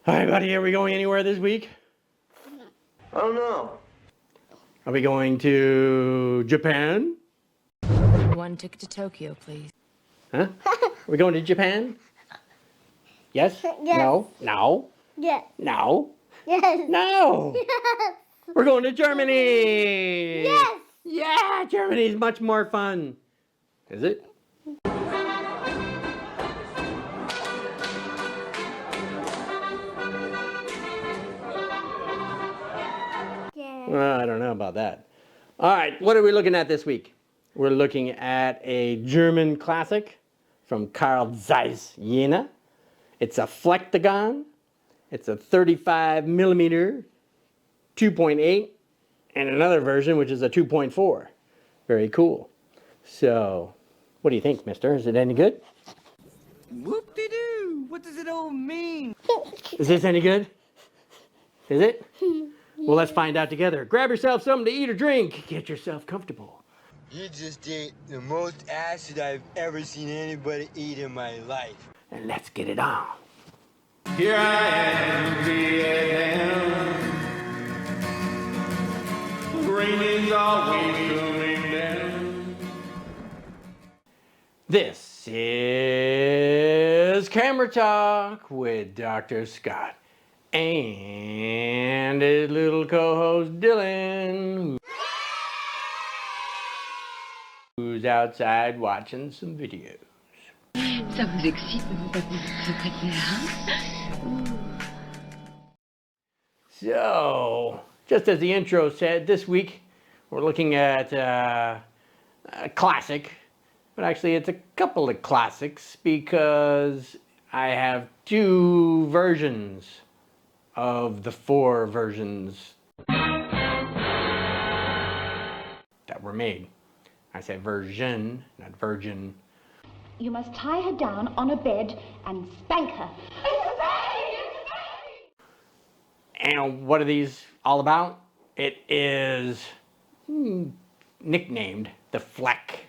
Hi, buddy. Are we going anywhere this week? I don't know. Are we going to Japan? One ticket to Tokyo, please. Huh? Are we going to Japan? Yes? Yes. No? No? Yes. No? Yes. No! Yes. We're going to Germany! Yes. Yeah, Germany's much more fun. Is it? Well, I don't know about that. All right, what are we looking at this week? We're looking at a German classic from Carl Zeiss, Jena. It's a Flektogon. It's a 35 millimeter 2.8 and another version which is a 2.4. Very cool. So, what do you think, mister? Is it any good? Whoop-de-doo! What does it all mean? Is this any good? Is it? Well, let's find out together. Grab yourself something to eat or drink. Get yourself comfortable. You just ate the most acid I've ever seen anybody eat in my life. And let's get it on. Here I am, Vietnam. Rain is always coming down. This is Camera Talk with Dr. Scott and his little co-host Dylan, who's outside watching some videos. Ça vous excite de vous taper votre secrétaire, So, just as the intro said, this week we're looking at a classic, but actually it's a couple of classics because I have two versions of the four versions that were made. I say version, not virgin. You must tie her down on a bed and spank her. And what are these all about? It is nicknamed the Fleck.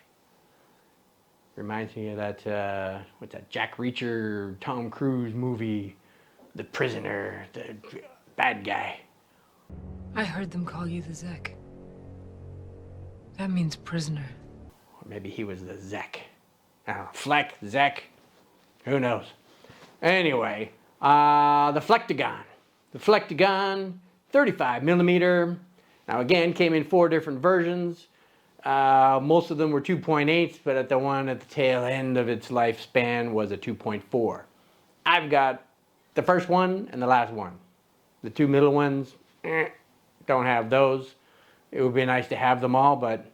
Reminds me of that, what's that, Jack Reacher, Tom Cruise movie, The Prisoner, the bad guy. I heard them call you the Zek. That means prisoner. Or maybe he was the Zek. I don't know, Fleck, Zek, who knows. Anyway, the Flektogon. The Flektogon, 35 millimeter. Now again, came in four different versions. Most of them were 2.8s, but at the one at the tail end of its lifespan was a 2.4. I've got the first one and the last one. The two middle ones, don't have those. It would be nice to have them all, but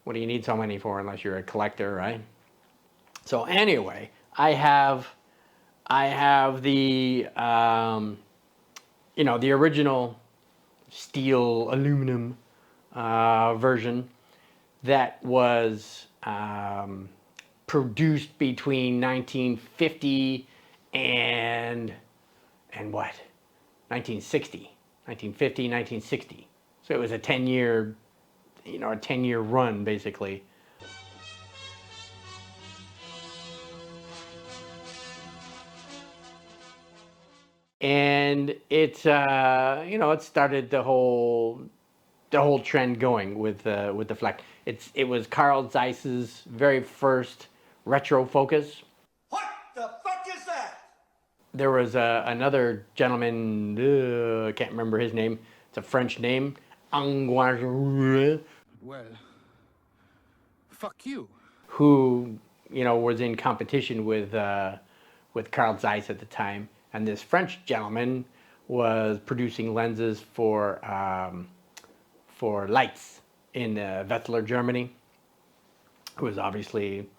what do you need so many for unless you're a collector, right? So anyway, I have the the original steel aluminum version that was produced between 1950 and what? 1960. 1950, 1960. So it was a 10-year, a 10-year run basically. And it it started the whole trend going with the Fleck. It was Carl Zeiss's very first retro focus. What the fuck is that? There was another gentleman, I can't remember his name. It's a French name, Well, fuck you. who was in competition with Carl Zeiss at the time. And this French gentleman was producing lenses for lights in Wetzlar, Germany. Who was obviously,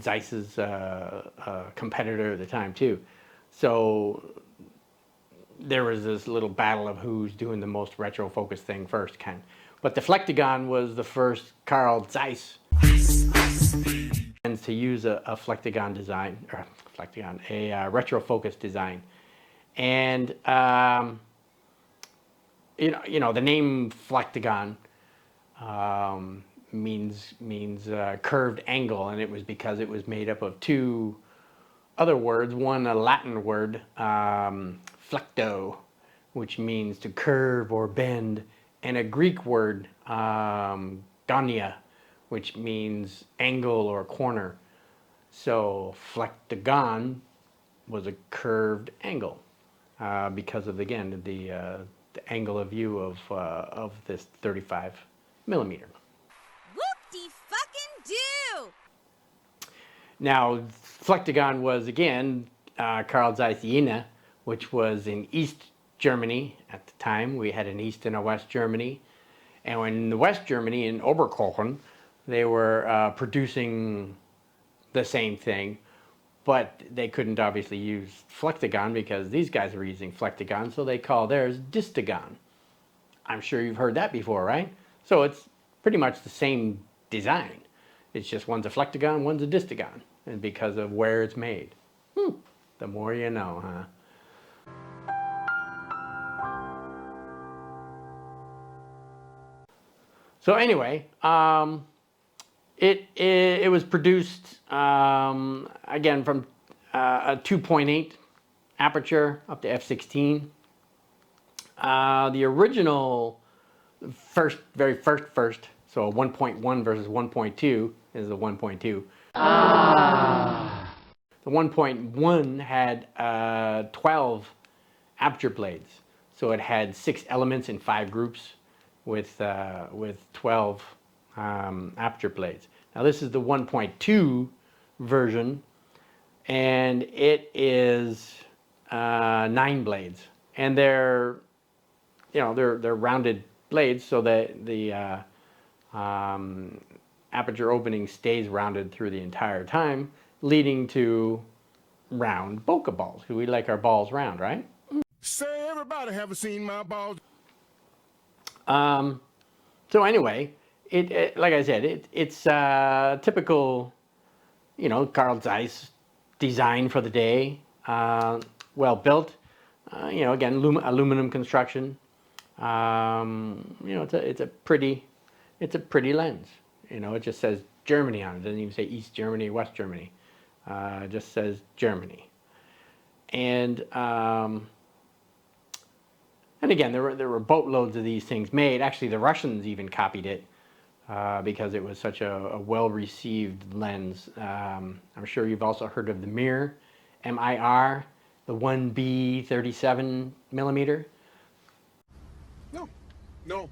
Zeiss's competitor at the time too. So there was this little battle of who's doing the most retro focus thing first, But the Flektogon was the first Carl Zeiss to use a Flektogon design, or a retro focus design, and the name Flektogon means curved angle, and it was because it was made up of two other words. One, a Latin word, flecto, which means to curve or bend, and a Greek word, gonia, which means angle or corner. So Flektogon was a curved angle because of, again, the angle of view of this 35 millimeter. Whoop-de-fucking-do! Now, Flektogon was, again, Carl Zeiss Jena, which was in East Germany at the time. We had an East and a West Germany. And in the West Germany, in Oberkochen, they were producing the same thing, but they couldn't obviously use Flektogon because these guys were using Flektogon, so they call theirs Distagon. I'm sure you've heard that before, right? So it's pretty much the same design. It's just one's a Flektogon, one's a Distagon, and because of where it's made. The more you know, huh? So anyway, it was produced, again, from a 2.8 aperture up to f/16. The original very first, so a 1.1 versus 1.2 is the 1.2. The 1.1 had 12 aperture blades, so it had 6 elements in 5 groups with 12 aperture blades. Now this is the 1.2 version, and it is 9 blades, and they're rounded blades, so that the aperture opening stays rounded through the entire time, leading to round bokeh balls. We like our balls round, right? Say, everybody haven't seen my balls. So anyway, it like I said, it's typical, Carl Zeiss design for the day. Well built. Again, aluminum construction. It's a pretty lens. It just says Germany on it. It doesn't even say East Germany, West Germany. It just says Germany. And again, there were boatloads of these things made. Actually, the Russians even copied it because it was such a well-received lens. I'm sure you've also heard of the Mir, MIR, the 1B 37 millimeter. No. No.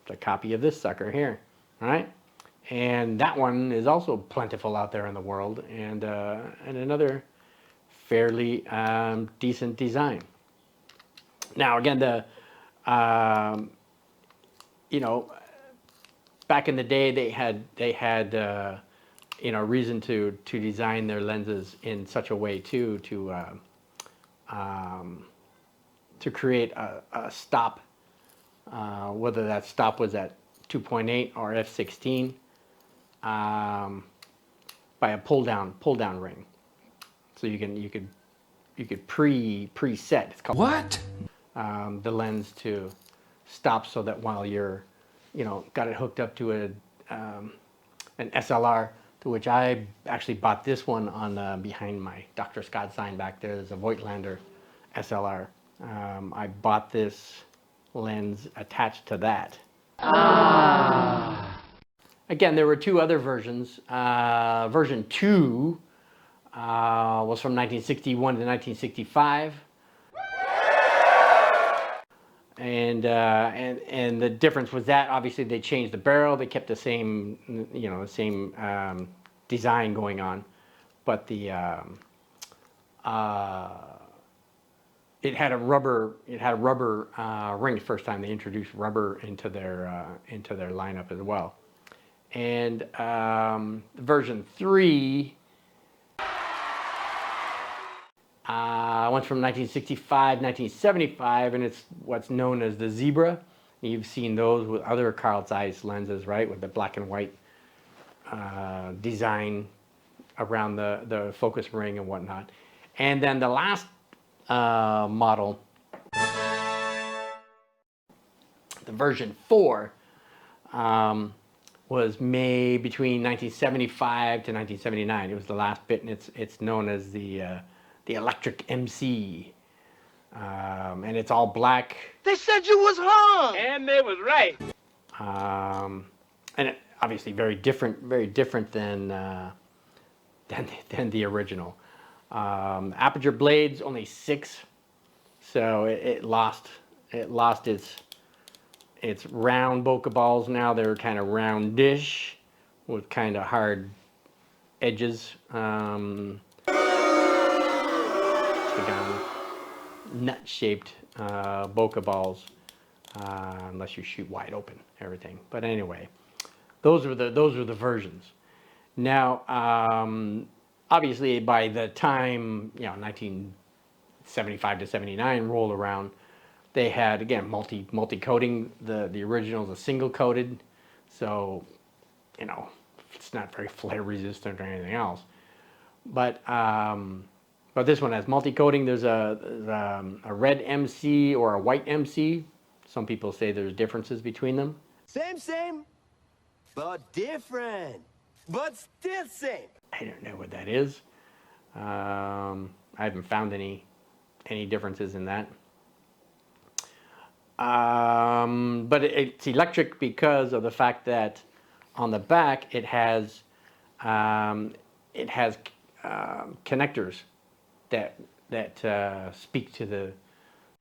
It's a copy of this sucker here, all right? And that one is also plentiful out there in the world, and another fairly decent design. Now again, back in the day they had reason to design their lenses in such a way too to create a stop, whether that stop was at 2.8 or f/16, by a pull down ring. So you could preset. It's called What? The lens to stop, so that while you're got it hooked up to an SLR, to which I actually bought this one on behind my Dr. Scott sign back there. There's a Voigtlander SLR. I bought this lens attached to that. Again, there were 2 other versions. Version 2 was from 1961 to 1965, and the difference was that obviously they changed the barrel. They kept the same design going on, but the it had a rubber ring the first time they introduced rubber into their lineup as well. And version 3 went from 1965, 1975, and it's what's known as the Zebra. You've seen those with other Carl Zeiss lenses, right, with the black and white design around the focus ring and whatnot. And then the last model, the version 4, was made between 1975 to 1979. It was the last bit, and it's known as the Electric MC, and it's all black. They said you was hung! And they was right. And it, obviously very different than the original. Aperture blades only 6, so it lost its round bokeh balls. Now they're kind of roundish with kind of hard edges. Nut-shaped bokeh balls, unless you shoot wide open everything. But anyway, those were the versions. Now, obviously, by the time 1975 to 79 rolled around, they had again multi-coating. The original is a single coated, so it's not very flare resistant or anything else. But this one has multi-coating. There's a red MC or a white MC. Some people say there's differences between them. Same, but different. But still same. I don't know what that is. I haven't found any differences in that. But it's electric because of the fact that on the back it has connectors that speak to the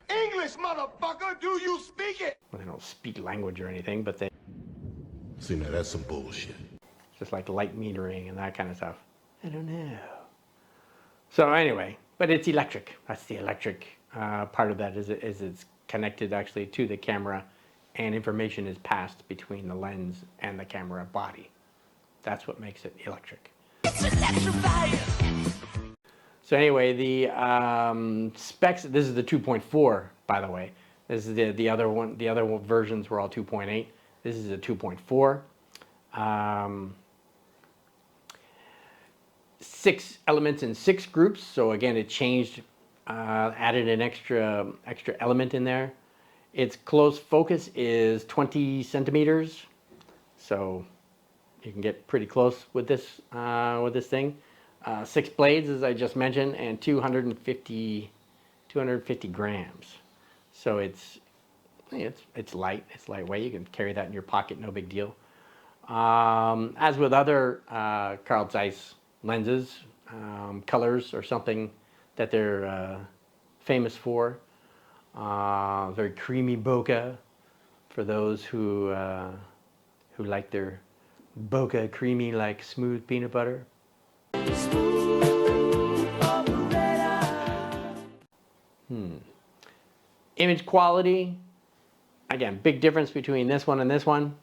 English, motherfucker, do you speak it? well, they don't speak language or anything, but they See, now that's some bullshit. just like light metering and that kind of stuff. I don't know. So anyway, but it's electric. That's the electric part of that is it's connected actually to the camera, and information is passed between the lens and the camera body. That's what makes it electric. So anyway, the specs. This is the 2.4, by the way. This is the other one. The other versions were all 2.8. This is a 2.4. 6 elements in 6 groups. So again, it changed, added an extra element in there. Its close focus is 20 centimeters. So you can get pretty close with this thing. 6 blades, as I just mentioned, and 250 grams. So it's light. It's lightweight. You can carry that in your pocket, no big deal. As with other Carl Zeiss lenses, colors or something that they're famous for. Very creamy bokeh for those who like their bokeh creamy like smooth peanut butter. Image quality, again, big difference between this one and this one.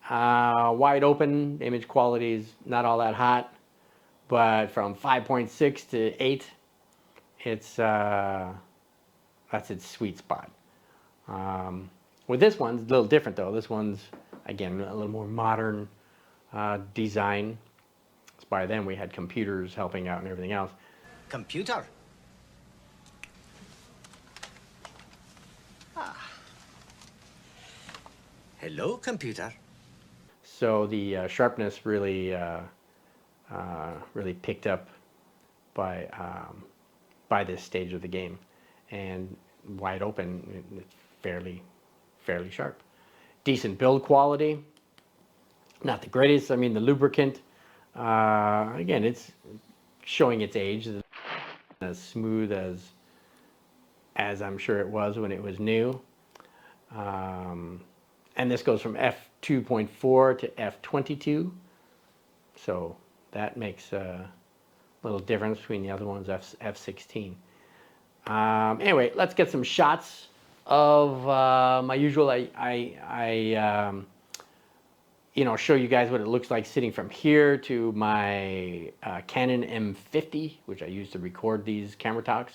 Wide open, image quality is not all that hot, but from 5.6 to 8, that's its sweet spot. With this one, it's a little different though. This one's, again, a little more modern design. So by then we had computers helping out and everything else. Computer. Hello, computer. So the sharpness really picked up by this stage of the game, and wide open, it's fairly sharp. Decent build quality, not the greatest. I mean, the lubricant, again, it's showing its age. As smooth as I'm sure it was when it was new. And this goes from f2.4 to f22, so that makes a little difference between the other ones, f16. Anyway, let's get some shots of my usual. I show you guys what it looks like sitting from here to my Canon M50, which I use to record these camera talks.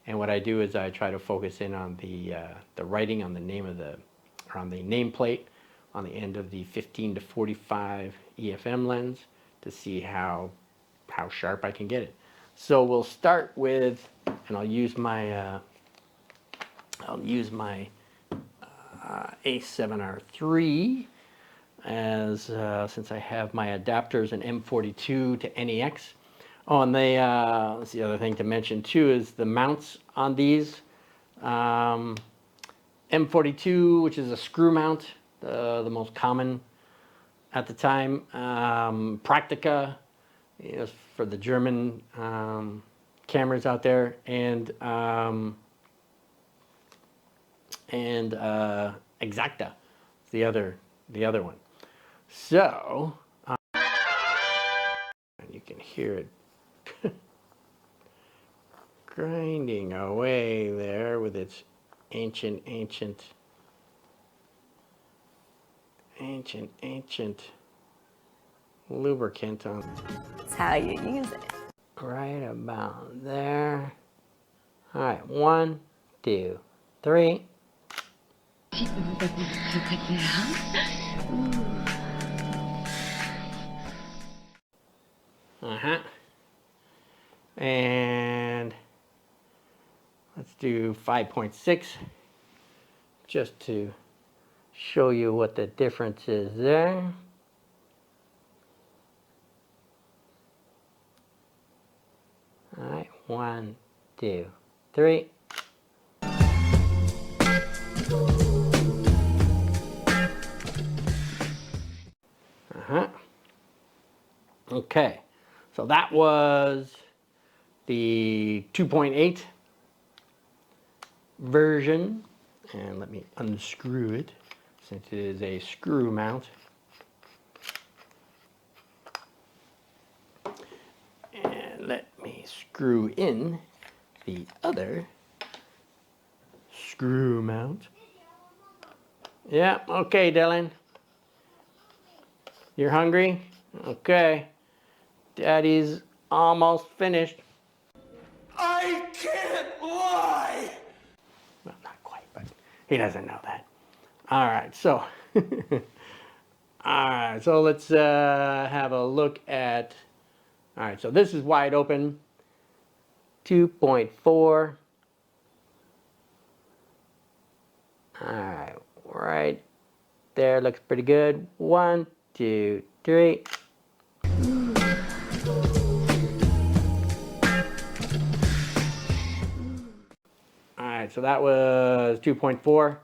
And what I do is I try to focus in on the writing on the name of on the nameplate on the end of the 15 to 45 EFM lens to see how sharp I can get it. So we'll start with, and I'll use my A7R3 as since I have my adapters in M42 to NEX. Oh, and that's the other thing to mention too is the mounts on these. M42, which is a screw mount, the most common at the time. Praktika, for the German cameras out there, and Exacta, the other one. So, and you can hear it grinding away there with its ancient lubricant on. That's how you use it. Right about there. All right, 1, 2, 3. And let's do 5.6 just to show you what the difference is there. All right, 1, 2, 3. Okay, so that was the 2.8 version, and let me unscrew it since it is a screw mount. And let me screw in the other screw mount. Yeah, okay, Dylan. You're hungry? Okay. Daddy's almost finished. I can't lie! Well, not quite, but he doesn't know that. All right, so all right, so let's have a look at. All right, so this is wide open. 2.4. All right, right there looks pretty good. 1, 2, 3. All right, so that was 2.4.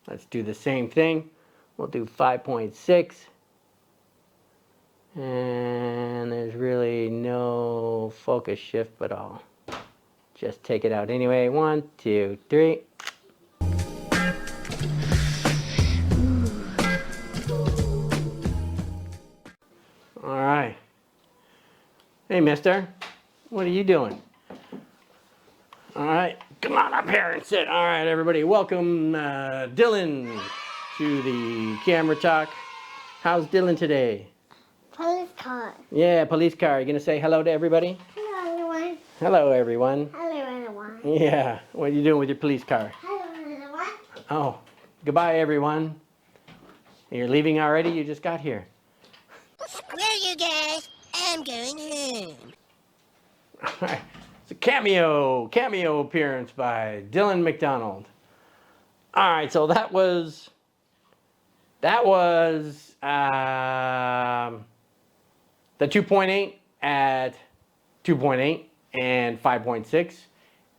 Let's do the same thing. We'll do 5.6. And there's really no focus shift, but I'll just take it out anyway. 1, 2, 3. All right. Hey, mister. What are you doing? All right. Come on up here and sit. All right, everybody. Welcome, Dylan, to the camera talk. How's Dylan today? Police car. Yeah, police car. You going to say hello to everybody? Hello, everyone. Hello, everyone. Hello, everyone. Yeah. What are you doing with your police car? Hello, everyone. Oh, goodbye, everyone. You're leaving already? You just got here. Well, you guys, I'm going home. All right. It's a cameo appearance by Dylan McDonald. All right, so that was the 2.8 at 2.8 and 5.6,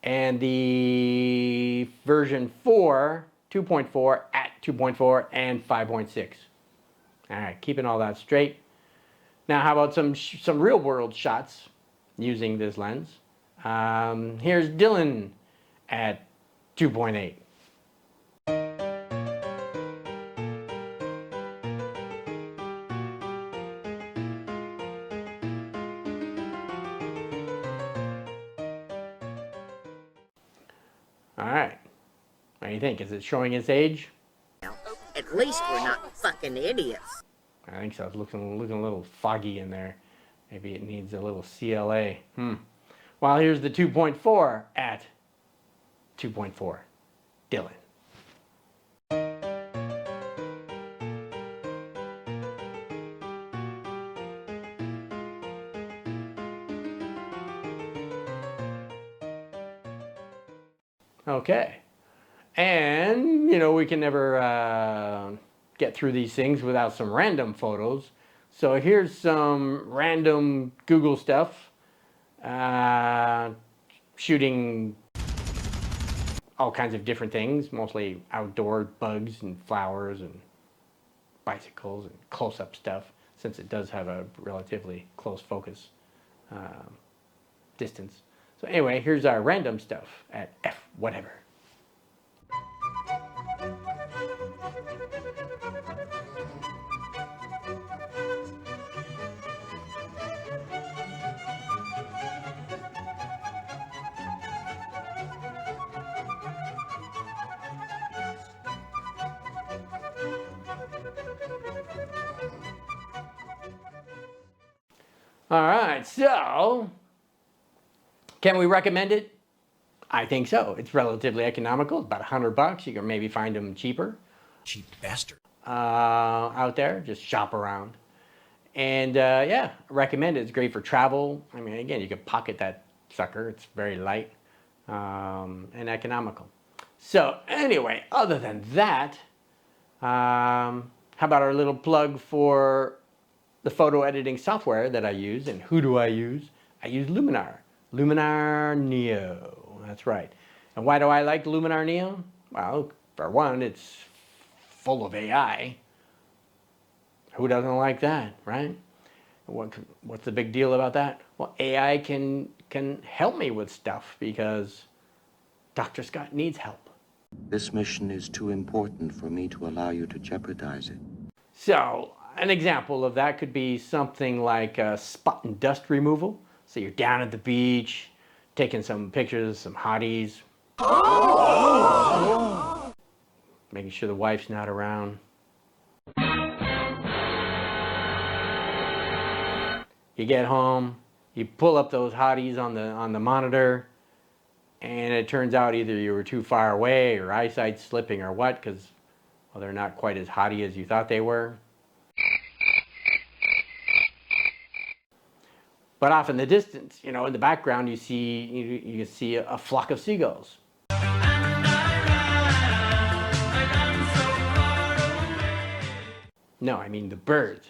and the version 4, 2.4 at 2.4 and 5.6. All right, keeping all that straight. Now, how about some real world shots using this lens? Here's Dylan at 2.8. All right. What do you think? Is it showing its age? At least we're not fucking idiots. I think so. It's looking a little foggy in there. Maybe it needs a little CLA. Well, here's the 2.4 at 2.4. Dylan. Okay. And, you know, we can never get through these things without some random photos. So here's some random Google stuff. Shooting all kinds of different things, mostly outdoor bugs and flowers and bicycles and close-up stuff, since it does have a relatively close focus distance. So anyway, here's our random stuff at F whatever. All right, so can we recommend it? I think so. It's relatively economical. It's about $100. You can maybe find them cheaper. Cheap bastard. Out there. Just shop around. And yeah, I recommend it. It's great for travel. I mean, again, you can pocket that sucker. It's very light and economical. So anyway, other than that, how about our little plug for the photo editing software that I use? And who do I use? I use Luminar. Luminar Neo. That's right. And why do I like Luminar Neo? Well, for one, it's full of AI. Who doesn't like that, right? What's the big deal about that? Well, AI can help me with stuff because Dr. Scott needs help. This mission is too important for me to allow you to jeopardize it. So, an example of that could be something like spot and dust removal. So you're down at the beach, taking some pictures, some hotties. Making sure the wife's not around. You get home, you pull up those hotties on the monitor, and it turns out either you were too far away or eyesight's slipping or what, because well, they're not quite as hotty as you thought they were. But off in the distance, you know, in the background, you see a flock of seagulls. No, I mean the birds.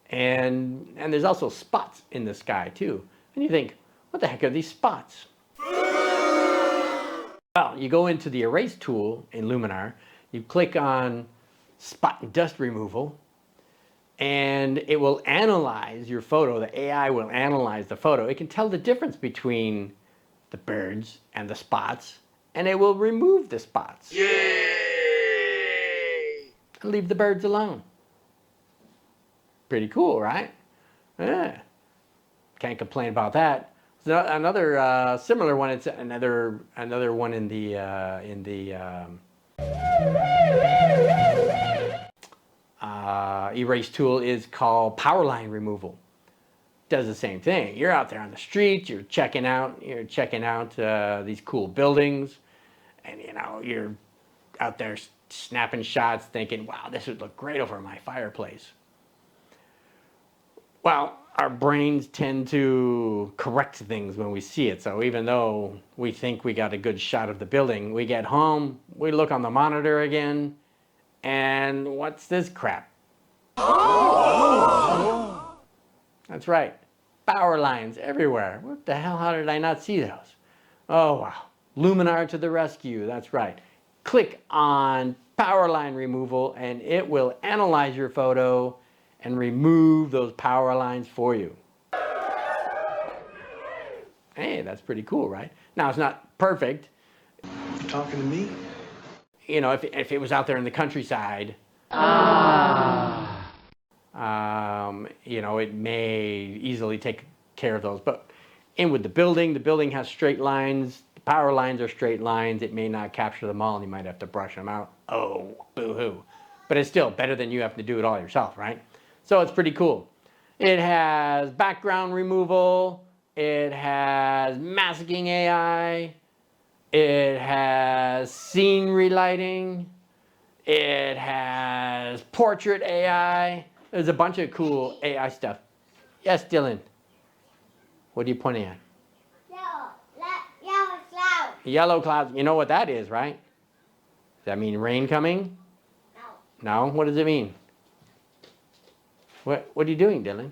And there's also spots in the sky too. And you think, what the heck are these spots? Well, you go into the erase tool in Luminar, you click on spot and dust removal, and it will analyze your photo. The AI will analyze the photo. It can tell the difference between the birds and the spots, and it will remove the spots. Yay! And leave the birds alone. Pretty cool, right? Yeah. Can't complain about that. So another similar one. It's another one in the erase tool is called power line removal. Does the same thing. You're out there on the street. You're checking out these cool buildings, and you know you're out there snapping shots, thinking, "Wow, this would look great over my fireplace." Well, our brains tend to correct things when we see it. So even though we think we got a good shot of the building, we get home, we look on the monitor again, and what's this crap? That's right. Power lines everywhere. What the hell? How did I not see those? Oh, wow. Luminar to the rescue. That's right. Click on power line removal, and it will analyze your photo and remove those power lines for you. Hey, that's pretty cool, right? Now, it's not perfect. You talking to me? You know, if it was out there in the countryside, you know, it may easily take care of those. But in with the building has straight lines. The power lines are straight lines. It may not capture them all, and you might have to brush them out. Oh, boo-hoo. But it's still better than you having to do it all yourself, right? So it's pretty cool. It has background removal. It has masking AI. It has scene relighting. It has portrait AI. There's a bunch of cool AI stuff. Yes, Dylan. What are you pointing at? Yellow cloud. Yellow clouds. You know what that is, right? that mean rain coming? No. No? What does it mean? What are you doing, Dylan?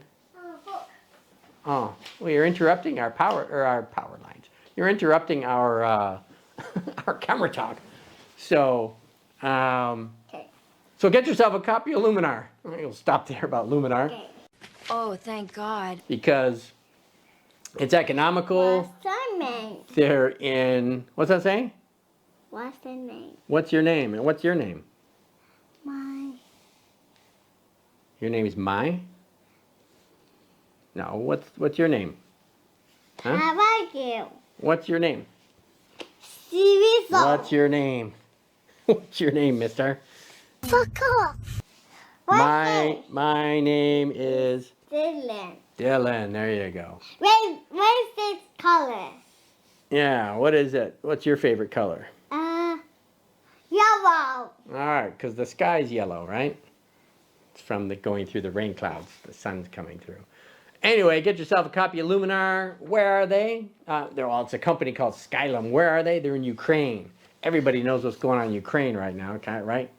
Oh, well, you're interrupting our power lines. You're interrupting our our camera talk. So, so get yourself a copy of Luminar. You'll stop there about Luminar. Okay. Oh, thank God. Because it's economical. What's your name? They're in, what's that saying? What's the name? What's your name? And what's your name? My. Your name is Mai? No, what's your name? Huh? How about you? What's your name? Serious? What's your name? What's your name, mister? Fuck off. My name is Dylan. Dylan. There you go. Where's this color? Yeah, what is it? What's your favorite color? Yellow. All right, because the sky's yellow, right? It's from the going through the rain clouds. The sun's coming through. Anyway, get yourself a copy of Luminar. Where are they? It's a company called Skylum. Where are they? They're in Ukraine. Everybody knows what's going on in Ukraine right now, okay, right?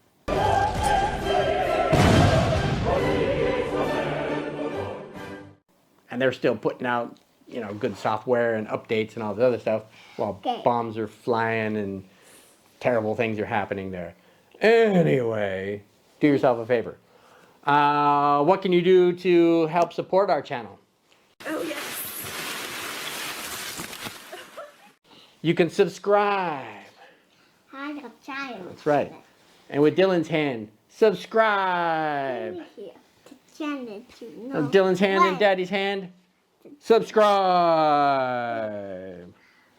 And they're still putting out, good software and updates and all this other stuff while bombs are flying and terrible things are happening there. Anyway, do yourself a favor. What can you do to help support our channel? Oh, yes. You can subscribe. That's right. And with Dylan's hand, subscribe. Dylan's hand and Daddy's hand, subscribe.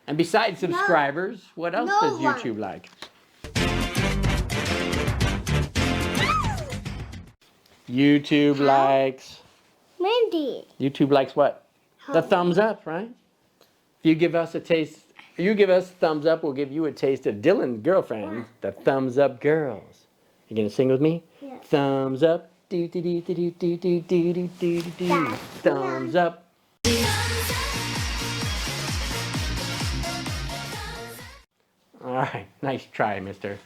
And besides subscribers, what else does YouTube like? YouTube likes... Mindy. YouTube likes what? The thumbs up, right? If you give us a taste, you give us thumbs up, we'll give you a taste of Dylan's girlfriend, the Thumbs Up Girls. You gonna sing with me? Yeah. Thumbs up. Do do do do do do do do do do do. Thumbs up. All right, nice try, mister.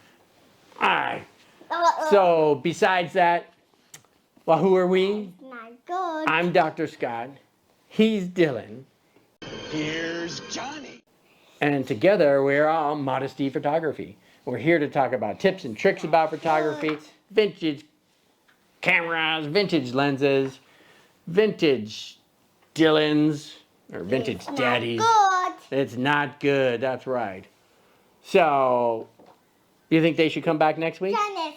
All right. So besides that, well, who are we? Not good. I'm Dr. Scott. He's Dylan. Here's Johnny. And together we're all Modesty Photography. We're here to talk about tips and tricks about photography, vintage cameras, vintage lenses, vintage Dylans, or vintage daddies. Good. It's not good, that's right. So, you think they should come back next week? Dennis,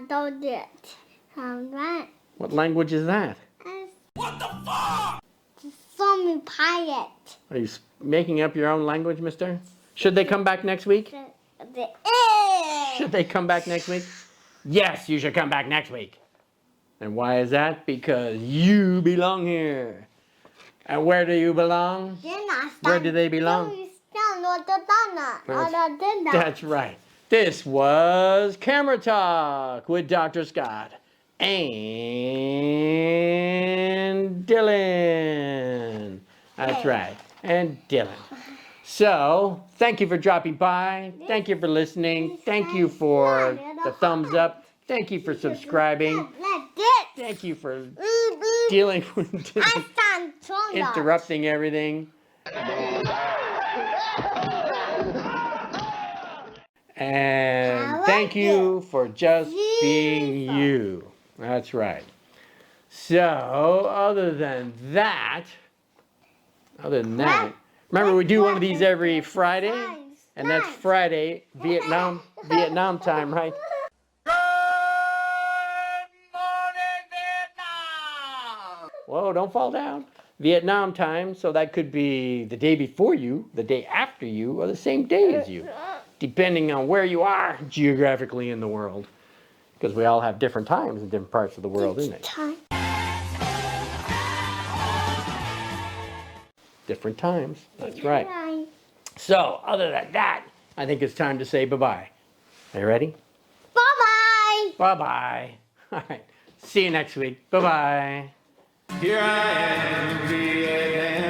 don't do it. Right. What language is that? What the fuck? Some pirate. Are you making up your own language, mister? Should they come back next week? Should they come back next week? Yes, you should come back next week. And why is that? Because you belong here. And where do you belong? Where do they belong? That's right. This was Camera Talk with Dr. Scott and Dylan. That's right. And Dylan. So, thank you for dropping by. Thank you for listening. Thank you for the thumbs up. Thank you for subscribing. Thank you for dealing with interrupting everything. And thank you for just being you. That's right. So, other than that, remember we do one of these every Friday, and that's Friday, Vietnam time, right? Good morning, Vietnam! Whoa, don't fall down. Vietnam time, so that could be the day before you, the day after you, or the same day as you, depending on where you are geographically in the world. Because we all have different times in different parts of the world, isn't it? Different times, that's right. So, other than that, I think it's time to say bye-bye. Are you ready? Bye-bye. Bye-bye. All right, see you next week. Bye-bye. Here I am, Vietnam.